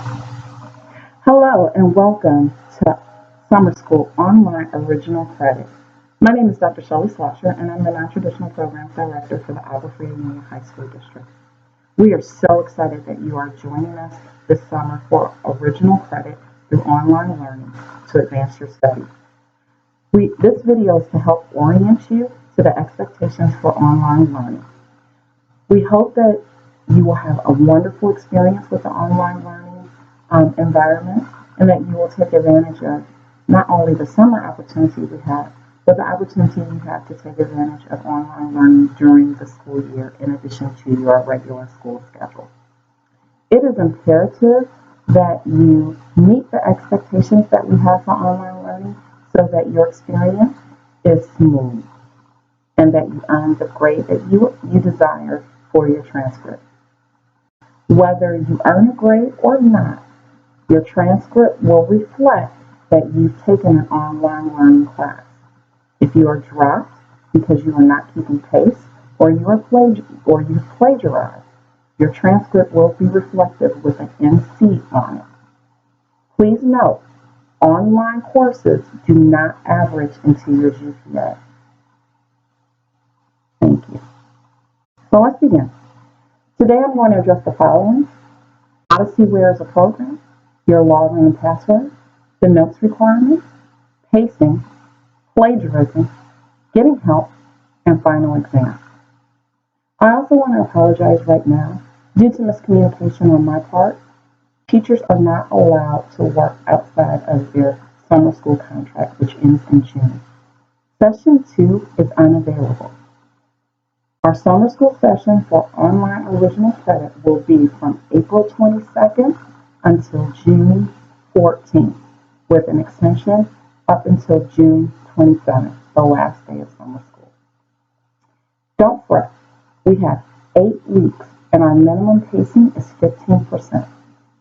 Hello and welcome to Summer School Online Original Credit. My name is Dr. Shelley Slosher and I'm the Non-Traditional Programs Director for the Agua Fria Union High School District. We are so excited that you are joining us this summer for Original Credit through online learning to advance your studies. This video is to help orient you to the expectations for online learning. We hope that you will have a wonderful experience with the online learning environment, and that you will take advantage of not only the summer opportunity we have, but the opportunity you have to take advantage of online learning during the school year in addition to your regular school schedule. It is imperative that you meet the expectations that we have for online learning so that your experience is smooth and that you earn the grade that you desire for your transcript. Whether you earn a grade or not, your transcript will reflect that you've taken an online learning class. If you are dropped because you are not keeping pace or you've plagiarized, your transcript will be reflective with an NC on it. Please note, online courses do not average into your GPA. Thank you. So let's begin. Today I'm going to address the following: OdysseyWare is a program, your login and password, the notes requirements, pacing, plagiarism, getting help, and final exam. I also want to apologize right now. Due to miscommunication on my part, teachers are not allowed to work outside of their summer school contract, which ends in June. Session 2 is unavailable. Our summer school session for online original credit will be from April 22nd until June 14th, with an extension up until June 27th, the last day of summer school. Don't fret, we have 8 weeks and our minimum pacing is 15%.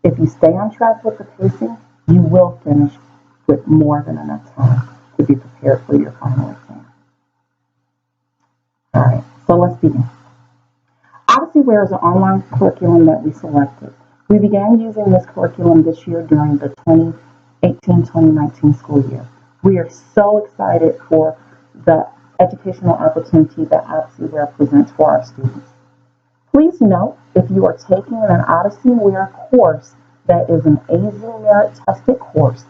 If you stay on track with the pacing, you will finish with more than enough time to be prepared for your final exam. All right, so let's begin. OdysseyWare is an online curriculum that we selected. We began using this curriculum this year during the 2018-2019 school year. We are so excited for the educational opportunity that OdysseyWare presents for our students. Please note, if you are taking an OdysseyWare course that is an AZ Merit tested course,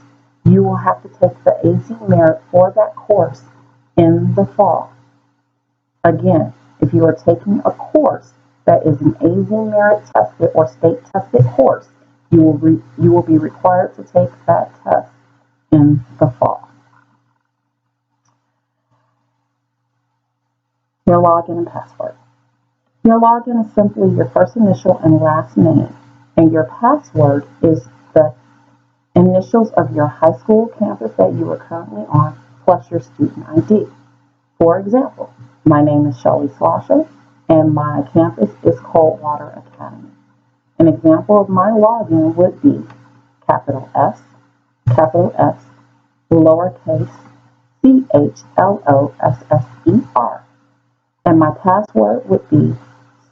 you will have to take the AZ Merit for that course in the fall. Again, if you are taking a course that is an AZ Merit tested or state tested course, you will be required to take that test in the fall. Your login and password. Your login is simply your first initial and last name, and your password is the initials of your high school campus that you are currently on, plus your student ID. For example, my name is Shelley Slosher, and my campus is Coldwater Academy. An example of my login would be capital S, lowercase CHLOSSER, and my password would be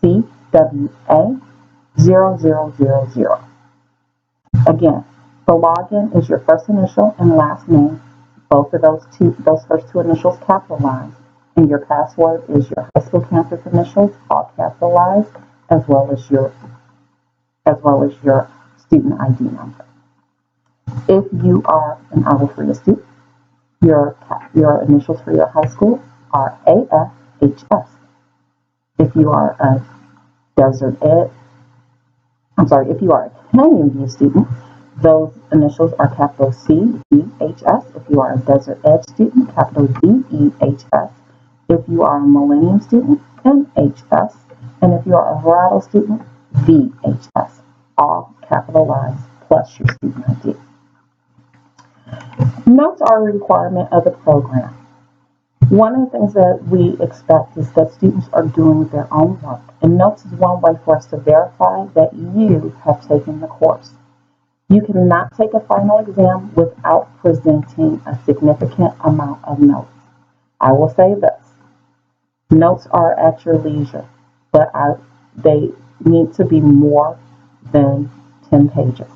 CWA0000. Again, the login is your first initial and last name, both of those first two initials capitalized, and your password is your high school campus initials, all capitalized, as well as your student ID number. If you are an Agua Fria student, your initials for your high school are AFHS. If you are a if you are a Canyon View student, those initials are capital CVHS. If you are a Desert Edge student, capital DEHS. If you are a Millennium student, NHS. And if you are a Verado student, VHS. All capitalized plus your student ID. Notes are a requirement of the program. One of the things that we expect is that students are doing their own work, and notes is one way for us to verify that you have taken the course. You cannot take a final exam without presenting a significant amount of notes. I will say this: notes are at your leisure, but they need to be more than 10 pages.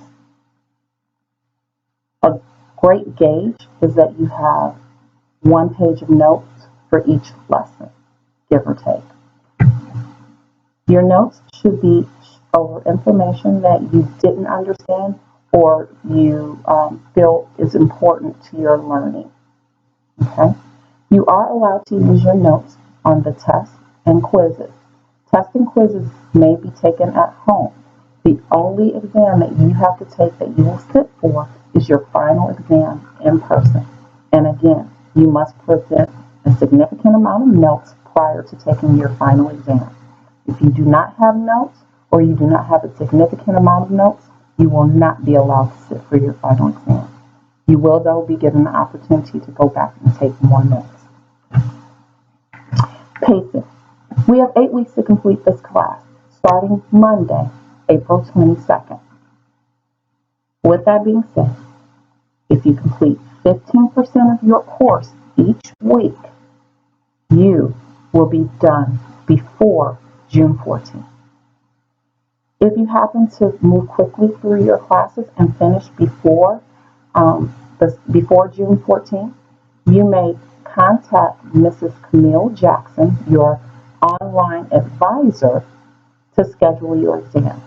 A great gauge is that you have 1 page of notes for each lesson, give or take. Your notes should be over information that you didn't understand or you feel is important to your learning. Okay? You are allowed to use your notes on the tests and quizzes. Tests and quizzes may be taken at home. The only exam that you have to take that you will sit for is your final exam in person. And again, you must present a significant amount of notes prior to taking your final exam. If you do not have notes or you do not have a significant amount of notes, you will not be allowed to sit for your final exam. You will, though, be given the opportunity to go back and take more notes. Pacing. We have 8 weeks to complete this class, starting Monday, April 22nd. With that being said, if you complete 15% of your course each week, you will be done before June 14th. If you happen to move quickly through your classes and finish before June 14th, you may contact Mrs. Camille Jackson, your online advisor, to schedule your exam.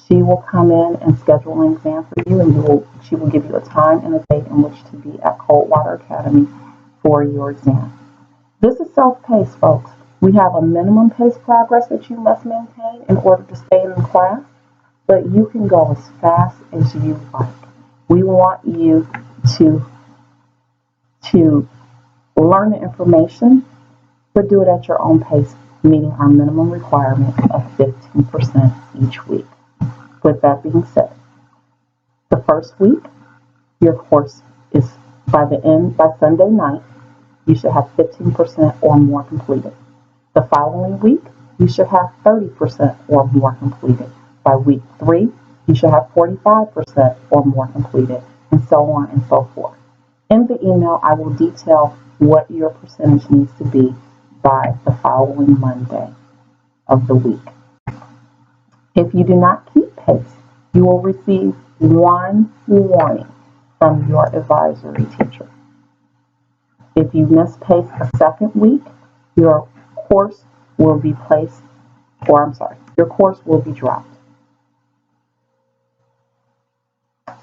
She will come in and schedule an exam for you, and she will give you a time and a date in which to be at Coldwater Academy for your exam. This is self-paced, folks. We have a minimum pace progress that you must maintain in order to stay in the class, but you can go as fast as you like. We want you to learn the information, but do it at your own pace, meeting our minimum requirement of 15% each week. With that being said, the first week, your course is by Sunday night, you should have 15% or more completed. The following week, you should have 30% or more completed. By week 3, you should have 45% or more completed, and so on and so forth. In the email, I will detail what your percentage needs to be by the following Monday of the week. If you do not keep pace, you will receive one warning from your advisory teacher. If you miss pace a second week, your course will be your course will be dropped.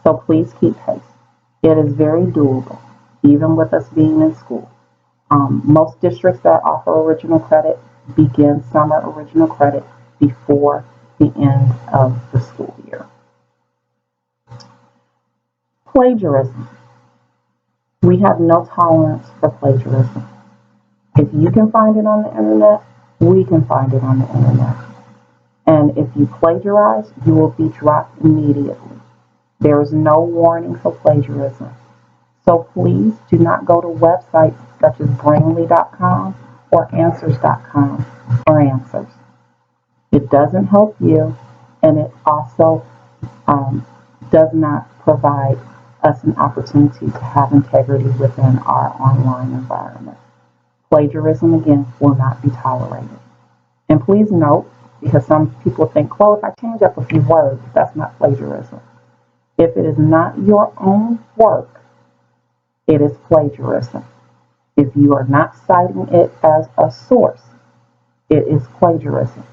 So please keep pace. It is very doable, even with us being in school. Most districts that offer original credit begin summer original credit before the end of the school year. Plagiarism. We have no tolerance for plagiarism. If you can find it on the internet, we can find it on the internet. And if you plagiarize, you will be dropped immediately. There is no warning for plagiarism. So please do not go to websites such as Brainly.com or Answers.com for answers. It doesn't help you, and it also does not provide us an opportunity to have integrity within our online environment. Plagiarism, again, will not be tolerated. And please note, because some people think, well, if I change up a few words, that's not plagiarism. If it is not your own work, it is plagiarism. If you are not citing it as a source, it is plagiarism.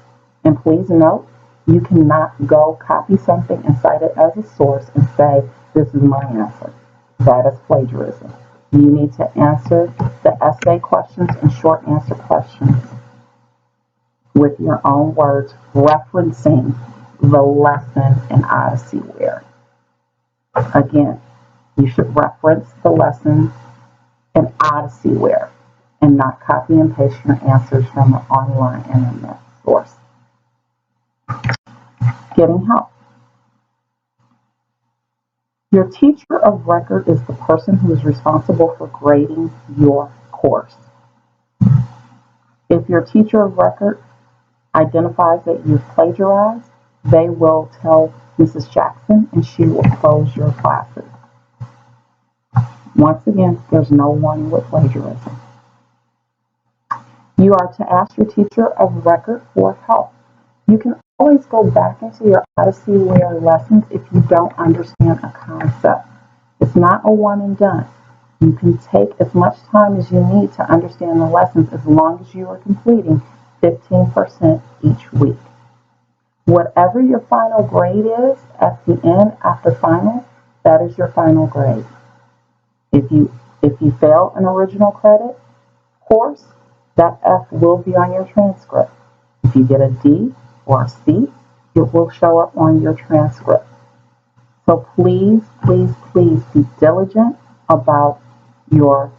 And please note, you cannot go copy something and cite it as a source and say, this is my answer. That is plagiarism. You need to answer the essay questions and short answer questions with your own words, referencing the lesson in Odysseyware. Again, you should reference the lesson in Odysseyware and not copy and paste your answers from an online internet source. Getting help. Your teacher of record is the person who is responsible for grading your course. If your teacher of record identifies that you've plagiarized, they will tell Mrs. Jackson and she will close your classes. Once again, there's no warning with plagiarism. You are to ask your teacher of record for help. You can always go back into your Odysseyware lessons if you don't understand a concept. It's not a one and done. You can take as much time as you need to understand the lessons as long as you are completing 15% each week. Whatever your final grade is at the end after final, that is your final grade. If you fail an original credit course, that F will be on your transcript. If you get a D or a C, it will show up on your transcript. So please, please, please be diligent about your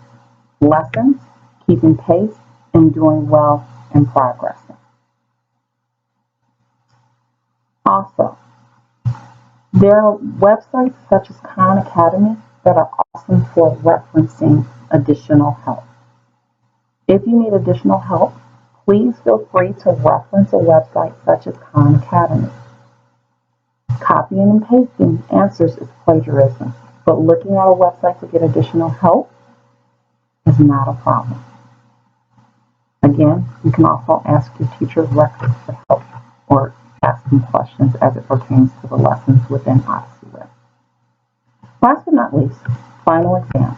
lessons, keeping pace, and doing well and progressing. Also, there are websites such as Khan Academy that are awesome for referencing additional help. If you need additional help, please feel free to reference a website such as Khan Academy. Copying and pasting answers is plagiarism, but looking at a website to get additional help is not a problem. Again, you can also ask your teacher's records for help or ask them questions as it pertains to the lessons within Odyssey Web. Last but not least, final exams.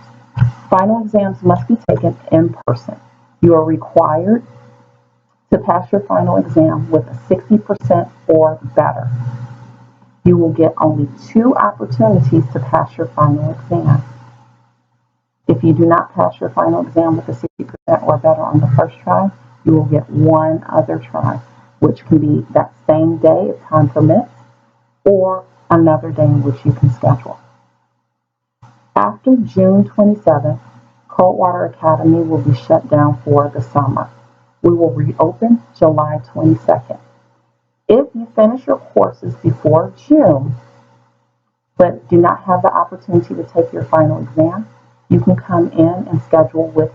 Final exams must be taken in person. You are required to pass your final exam with a 60% or better. You will get only 2 opportunities to pass your final exam. If you do not pass your final exam with a 60% or better on the first try, you will get 1 other try, which can be that same day if time permits, or another day in which you can schedule. After June 27th, Coldwater Academy will be shut down for the summer. We will reopen July 22nd. If you finish your courses before June, but do not have the opportunity to take your final exam, you can come in and schedule with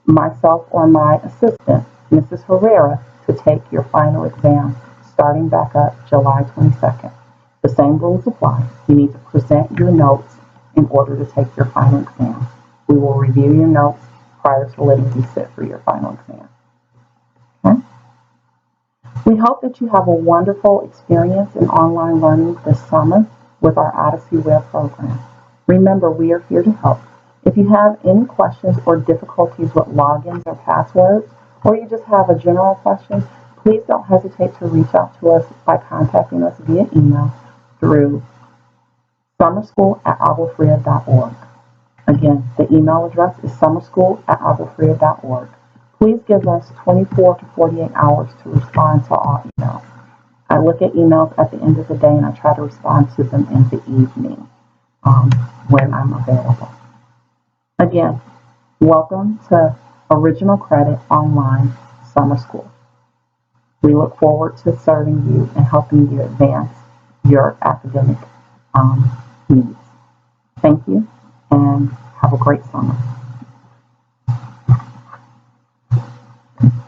myself or my assistant, Mrs. Herrera, to take your final exam starting back up July 22nd. The same rules apply. You need to present your notes in order to take your final exam. We will review your notes prior to letting you sit for your final exam. Okay? We hope that you have a wonderful experience in online learning this summer with our Odyssey Web program. Remember, we are here to help. If you have any questions or difficulties with logins or passwords, or you just have a general question, please don't hesitate to reach out to us by contacting us via email through summerschool@aguafria.org. Again, the email address is summerschool@aguafria.org. Please give us 24 to 48 hours to respond to all emails. I look at emails at the end of the day and I try to respond to them in the evening when I'm available. Again, welcome to Original Credit Online Summer School. We look forward to serving you and helping you advance your academic needs. Thank you and have a great summer.